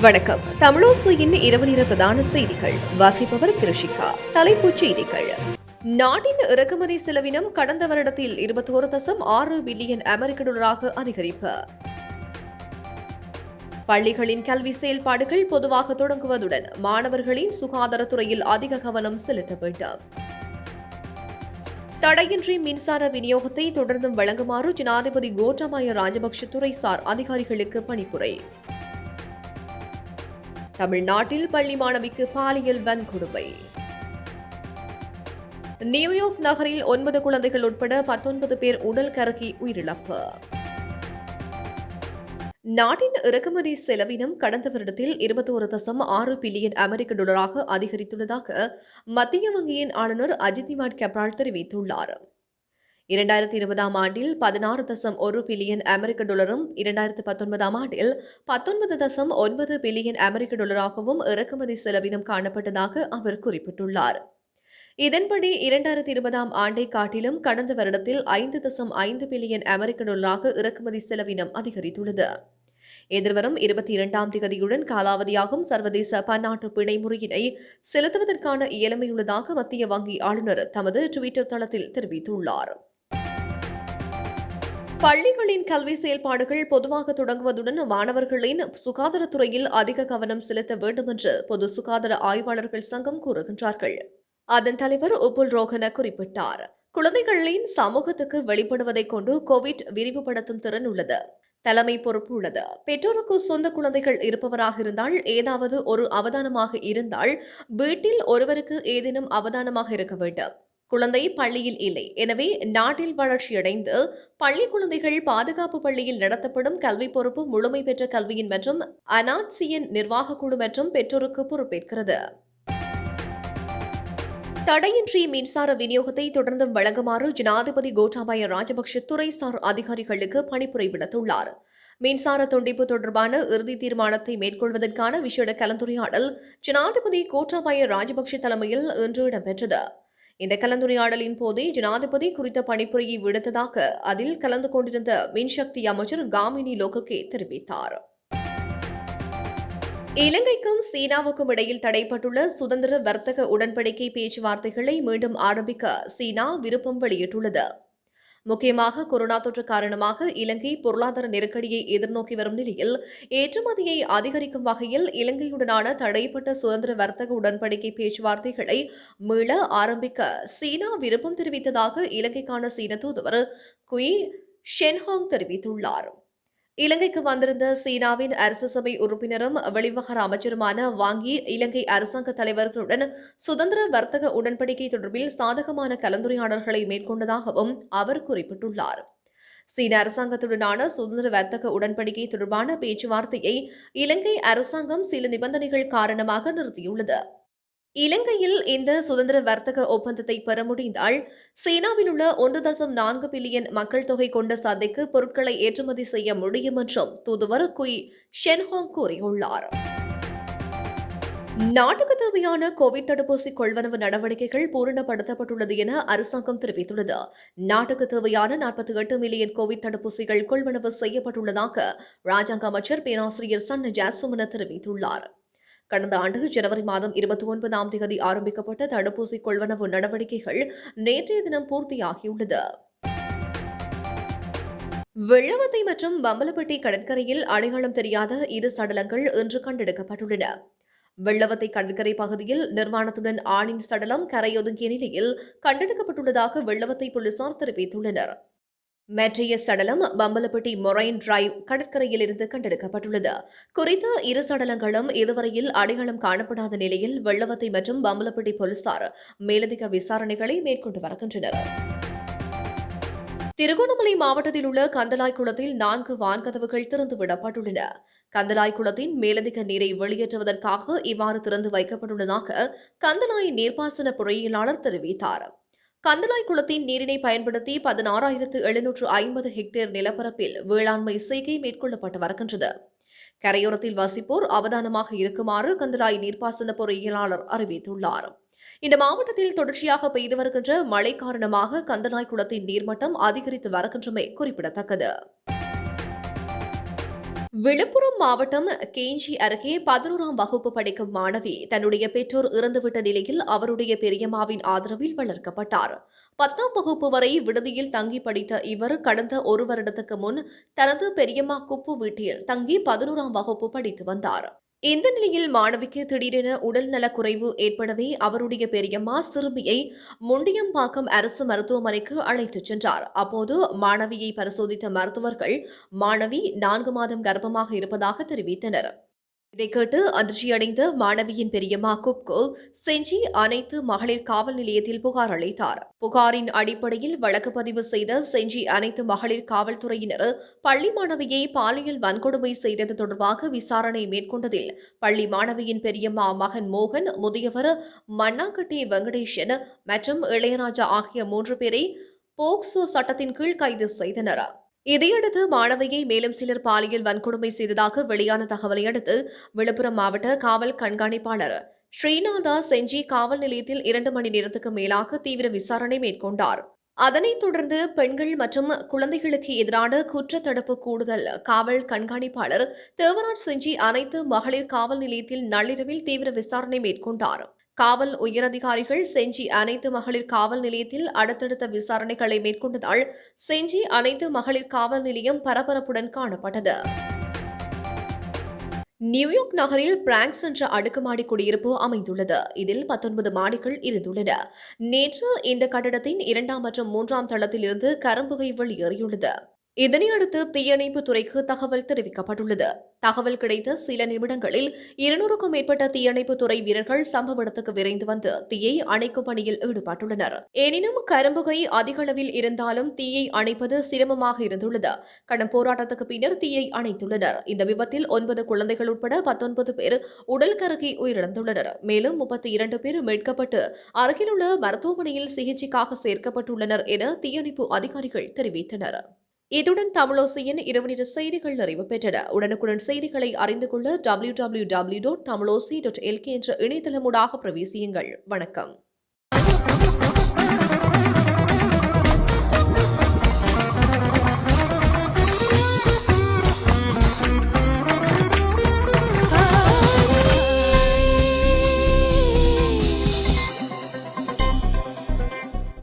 வணக்கம். தமிழோசையின் இரவு நேர பிரதான செய்திகள் வாசிப்பவர் கிருஷிகா. தலைப்புச் செய்திகள். நாட்டின் இறக்குமதி செலவினம் கடந்த வருடத்தில் 21.6 பில்லியன் அமெரிக்க டாலராக அதிகரிப்பு. பள்ளிகளின் கல்வி செயல்பாடுகள் பொதுவாக தொடங்குவதுடன் மாணவர்களின் சுகாதாரத்துறையில் அதிக கவனம் செலுத்த வேண்டும். தடையின்றி மின்சார விநியோகத்தை தொடர்ந்தும் வழங்குமாறு ஜனாதிபதி கோட்டாபய ராஜபக்ஷ துறைசார் அதிகாரிகளுக்கு பணிப்புரை. தமிழ்நாட்டில் பள்ளி மாணவிக்கு பாலியல் வன்கொடுமை. நியூயார்க் நகரில் 9 குழந்தைகள் உட்பட 19 பேர் உடல் கருகி உயிரிழப்பு. நாட்டின் இறக்குமதி செலவினம் கடந்த வருடத்தில் 21.6 பில்லியன் அமெரிக்க டாலராக அதிகரித்துள்ளதாக மத்திய வங்கியின் ஆளுநர் அஜித் நிவாட் கப்ரால் தெரிவித்துள்ளார். 2020 ஆண்டில் 16.1 பில்லியன் அமெரிக்க டாலரும் 2019 ஆண்டில் 19.9 பில்லியன் அமெரிக்க டாலராகவும் இறக்குமதி செலவினம் காணப்பட்டதாக அவர் குறிப்பிட்டுள்ளார். இதன்படி 2020 ஆண்டை காட்டிலும் கடந்த வருடத்தில் 5.5 பில்லியன் அமெரிக்க டாலராக இறக்குமதி செலவினம் அதிகரித்துள்ளது. எதிர்வரும் 22ஆம் தேதியுடன் காலாவதியாகும் சர்வதேச பன்னாட்டு பிணை முறையினை செலுத்துவதற்கான இயலுமையுள்ளதாக மத்திய வங்கி ஆளுநர் தமது டுவிட்டர் தளத்தில் தெரிவித்துள்ளார். பள்ளிகளின் கல்வி செயல்பாடுகள் பொதுவாக தொடங்குவதுடன் மாணவர்களின் சுகாதாரத்துறையில் அதிக கவனம் செலுத்த வேண்டும் என்று பொது சுகாதார ஆய்வாளர்கள் சங்கம் கூறுகின்றார்கள். அதன் தலைவர் உப்புல் ரோஹன குறிப்பிட்டார். குழந்தைகளின் சமூகத்துக்கு வெளிப்படுவதைக் கொண்டு கோவிட் விரிவுபடுத்தும் திறன் உள்ளது. தலைமை பொறுப்பு உள்ளது. பெற்றோருக்கு சொந்த குழந்தைகள் இருப்பவராக இருந்தால் ஏதாவது ஒரு அவதானமாக இருந்தால் வீட்டில் ஒருவருக்கு ஏதேனும் அவதானமாக இருக்க வேண்டும். குழந்தை பள்ளியில் இல்லை. எனவே நாட்டில் வளர்ச்சியடைந்து பள்ளி குழந்தைகள் பாதுகாப்பு பள்ளியில் நடத்தப்படும் கல்வி பொறுப்பு முழுமை பெற்ற கல்வியின் மற்றும் அனாட்சியின் நிர்வாக குழு மற்றும் பெற்றோருக்கு பொறுப்பேற்கிறது. தடையின்றி மின்சார விநியோகத்தை தொடர்ந்தும் வழங்குமாறு ஜனாதிபதி கோட்டாபய ராஜபக்ஷ துறைசார் அதிகாரிகளுக்கு பணிப்புரை விடுத்துள்ளார். மின்சார துண்டிப்பு தொடர்பான இறுதி தீர்மானத்தை மேற்கொள்வதற்கான விசேட கலந்துரையாடல் ஜனாதிபதி கோட்டாபய ராஜபக்ஷ தலைமையில் இன்று இடம்பெற்றது. இந்த கலந்துரையாடலின் போதே ஜனாதிபதி குறித்த பணிப்புரையை விடுத்ததாக அதில் கலந்து கொண்டிருந்த மின்சக்தி அமைச்சர் காமினி லோககே தெரிவித்தார். இலங்கைக்கும் சீனாவுக்கும் இடையில் தடைப்பட்டுள்ள சுதந்திர வர்த்தக உடன்படிக்கை பேச்சுவார்த்தைகளை மீண்டும் ஆரம்பிக்க சீனா விருப்பம் வெளியிட்டுள்ளது. முக்கியமாக கொரோனா தொற்று காரணமாக இலங்கை பொருளாதார நெருக்கடியை எதிர்நோக்கி வரும் நிலையில் ஏற்றுமதியை அதிகரிக்கும் வகையில் இலங்கையுடனான தடைப்பட்ட சுதந்திர வர்த்தக உடன்படிக்கை பேச்சுவார்த்தைகளை மீள ஆரம்பிக்க சீனா விருப்பம் தெரிவித்ததாக இலங்கைக்கான சீன தூதுவர் குய் ஷென்ஹாங் தெரிவித்துள்ளார். இலங்கைக்கு வந்திருந்த சீனாவின் அரசு சபை உறுப்பினரும் வெளிவகார அமைச்சருமான வாங்கி இலங்கை அரசாங்க தலைவர்களுடன் சுதந்திர வர்த்தக உடன்படிக்கை தொடர்பில் சாதகமான கலந்துரையாடல்களை மேற்கொண்டதாகவும் அவர் குறிப்பிட்டுள்ளார். சீன அரசாங்கத்துடனான சுதந்திர வர்த்தக உடன்படிக்கை தொடர்பான பேச்சுவார்த்தையை இலங்கை அரசாங்கம் சில நிபந்தனைகள் காரணமாக நிறுத்தியுள்ளது. இலங்கையில் இந்த சுதந்திர வர்த்தக ஒப்பந்தத்தை பெற முடிந்தால் சீனாவில் உள்ள 1.4 பில்லியன் மக்கள் தொகை கொண்ட சந்தைக்கு பொருட்களை ஏற்றுமதி செய்ய முடியும் என்றும் தூதுவர் குய் ஷென்ஹாங் கூறியுள்ளார். நாட்டுக்கு தேவையான கோவிட் தடுப்பூசி கொள்வனவு நடவடிக்கைகள் பூரணப்படுத்தப்பட்டுள்ளது என அரசாங்கம் தெரிவித்துள்ளது. நாட்டுக்கு தேவையான 48 மில்லியன் கோவிட் தடுப்பூசிகள் கொள்வனவு செய்யப்பட்டுள்ளதாக ராஜாங்க அமைச்சர் பேராசிரியர் சன்ன ஜாசுமன தெரிவித்துள்ளார். கடந்த ஆண்டு ஜனவரி மாதம் 29ஆம் தேதி ஆரம்பிக்கப்பட்ட தடுப்பூசி கொள்வனவு நடவடிக்கைகள் நேற்றைய தினம் பூர்த்தியாகியுள்ளது. வெள்ளவத்தை மற்றும் பம்பலப்பட்டி கடற்கரையில் அடையாளம் தெரியாத 2 சடலங்கள் இன்று கண்டெடுக்கப்பட்டுள்ளன. வெள்ளவத்தை கடற்கரை பகுதியில் நிர்வாணத்துடன் ஆணின் சடலம் கரையொதுங்கிய நிலையில் கண்டெடுக்கப்பட்டுள்ளதாக வெள்ளவத்தை போலீசார் தெரிவித்துள்ளனர். மற்றைய சடலம் பம்பலப்பட்டி மொரைன் டிரைவ் கடற்கரையில் இருந்து கண்டெடுக்கப்பட்டுள்ளது. குறித்த 2 சடலங்களும் இதுவரையில் அடையாளம் காணப்படாத நிலையில் வெள்ளவத்தை மற்றும் பம்பலப்பட்டி போலீசார் மேலதிக விசாரணைகளை மேற்கொண்டு வருகின்றனர். திருகோணமலை மாவட்டத்தில் உள்ள கந்தலாய் குளத்தில் 4 வான்கதவுகள் திறந்துவிடப்பட்டுள்ளன. கந்தலாய் குளத்தின் மேலதிக நீரை வெளியேற்றுவதற்காக இவ்வாறு திறந்து வைக்கப்பட்டுள்ளதாக கந்தலாய் நீர்ப்பாசன பொறியியலாளர் தெரிவித்தார். கந்தலாய் குளத்தின் நீரினை பயன்படுத்தி 16,750 ஹெக்டேர் நிலப்பரப்பில் வேளாண்மை செய்கை மேற்கொள்ளப்பட்டு வருகின்றது. கரையோரத்தில் வசிப்போர் அவதானமாக இருக்குமாறு கந்தலாய் நீர்ப்பாசன பொறியியலாளர் அறிவித்துள்ளார். இந்த மாவட்டத்தில் தொடர்ச்சியாக பெய்து வருகின்ற மழை காரணமாக கந்தலாய் குளத்தின் நீர்மட்டம் அதிகரித்து வருகின்றமை குறிப்பிடத்தக்கது. விழுப்புரம் மாவட்டம் கேஞ்சி அருகே 11ஆம் வகுப்பு படிக்கும் மாணவி தன்னுடைய பெற்றோர் இறந்துவிட்ட நிலையில் அவருடைய பெரியம்மாவின் ஆதரவில் வளர்க்கப்பட்டார். 10ஆம் வகுப்பு வரை விடுதியில் தங்கி படித்த இவர் கடந்த ஒரு வருடத்துக்கு முன் தனது பெரியம்மா குப்பு வீட்டில் தங்கி 11ஆம் வகுப்பு படித்து வந்தார். இந்த நிலையில் மாணவிக்கு திடீரென உடல் நலக்குறைவு ஏற்படவே அவருடைய பெரியம்மா சிறுமியை முண்டியம்பாக்கம் அரசு மருத்துவமனைக்கு அழைத்துச் சென்றார். அப்போது மாணவியை பரிசோதித்த மருத்துவர்கள் மாணவி 4 மாதம் கர்ப்பமாக இருப்பதாக தெரிவித்தனர். இதை கேட்டு அதிர்ச்சியடைந்த மாணவியின் பெரியம்மா குப்கு செஞ்சி அனைத்து மகளிர் காவல் நிலையத்தில் புகார் அளித்தார். புகாரின் அடிப்படையில் வழக்கு பதிவு செய்த செஞ்சி அனைத்து மகளிர் காவல்துறையினர் பள்ளி மாணவியை பாலியல் வன்கொடுமை செய்தது தொடர்பாக விசாரணை மேற்கொண்டதில் பள்ளி மாணவியின் பெரியம்மா மகன் மோகன், முதியவர் மண்ணாங்கட்டி வெங்கடேசன் மற்றும் இளையராஜா ஆகிய 3 பேரை போக்சோ சட்டத்தின் கீழ் கைது செய்தனர். இதையடுத்து மாணவியை மேலும் சிலர் பாலியல் வன்கொடுமை செய்ததாக வெளியான தகவலை அடுத்து விழுப்புரம் மாவட்ட காவல் கண்காணிப்பாளர் ஸ்ரீநாதா செஞ்சி காவல் நிலையத்தில் 2 மணி நேரத்துக்கு மேலாக தீவிர விசாரணை மேற்கொண்டார். அதனைத் தொடர்ந்து பெண்கள் மற்றும் குழந்தைகளுக்கு எதிரான குற்றத்தடுப்பு கூடுதல் காவல் கண்காணிப்பாளர் தேவராஜ் செஞ்சி அனைத்து மகளிர் காவல் நிலையத்தில் நள்ளிரவில் தீவிர விசாரணை மேற்கொண்டார். காவல் உயரதிகாரிகள் செஞ்சி அனைத்து மகளிர் காவல் நிலையத்தில் அடுத்தடுத்த விசாரணைகளை மேற்கொண்டதால் செஞ்சி அனைத்து மகளிர் காவல் நிலையம் பரபரப்புடன் காணப்பட்டது. நியூயார்க் நகரில் பிராங்க்ஸ் என்ற அடுக்குமாடி குடியிருப்பு அமைந்துள்ளது. இதில் 19 மாடிகள் இருந்துள்ளன. நேற்று இந்த கட்டடத்தின் 2ஆம் மற்றும் 3ஆம் தளத்தில் இருந்து கரும்புகை வெளியேறியுள்ளது. இதனையடுத்து தீயணைப்பு துறைக்கு தகவல் தெரிவிக்கப்பட்டுள்ளது. தகவல் கிடைத்த சில நிமிடங்களில் 200க்கும் மேற்பட்ட தீயணைப்பு துறை வீரர்கள் சம்பவ இடத்துக்கு விரைந்து வந்து தீயை அணைக்கும் பணியில் ஈடுபட்டுள்ளனர். எனினும் கரும்புகை அதிக அளவில் இருந்தாலும் தீயை அணைப்பது சிரமமாக இருந்துள்ளது. கடும் போராட்டத்துக்கு பின்னர் தீயை அணைத்துள்ளனர். இந்த விபத்தில் 9 குழந்தைகள் உட்பட 19 பேர் உடல் கருகி உயிரிழந்துள்ளனர். மேலும் 32 பேர் மீட்கப்பட்டு அருகிலுள்ள மருத்துவமனையில் சிகிச்சைக்காக சேர்க்கப்பட்டுள்ளனர் என தீயணைப்பு அதிகாரிகள் தெரிவித்தனர். இத்துடன் தமிழோசையின் இரவு நேர செய்திகள் நிறைவு பெற்றன. உடனுக்குடன் செய்திகளை அறிந்து கொள்ள www.tamilosai.lk என்ற இணையதளமூடாக பிரவேசியுங்கள். வணக்கம்.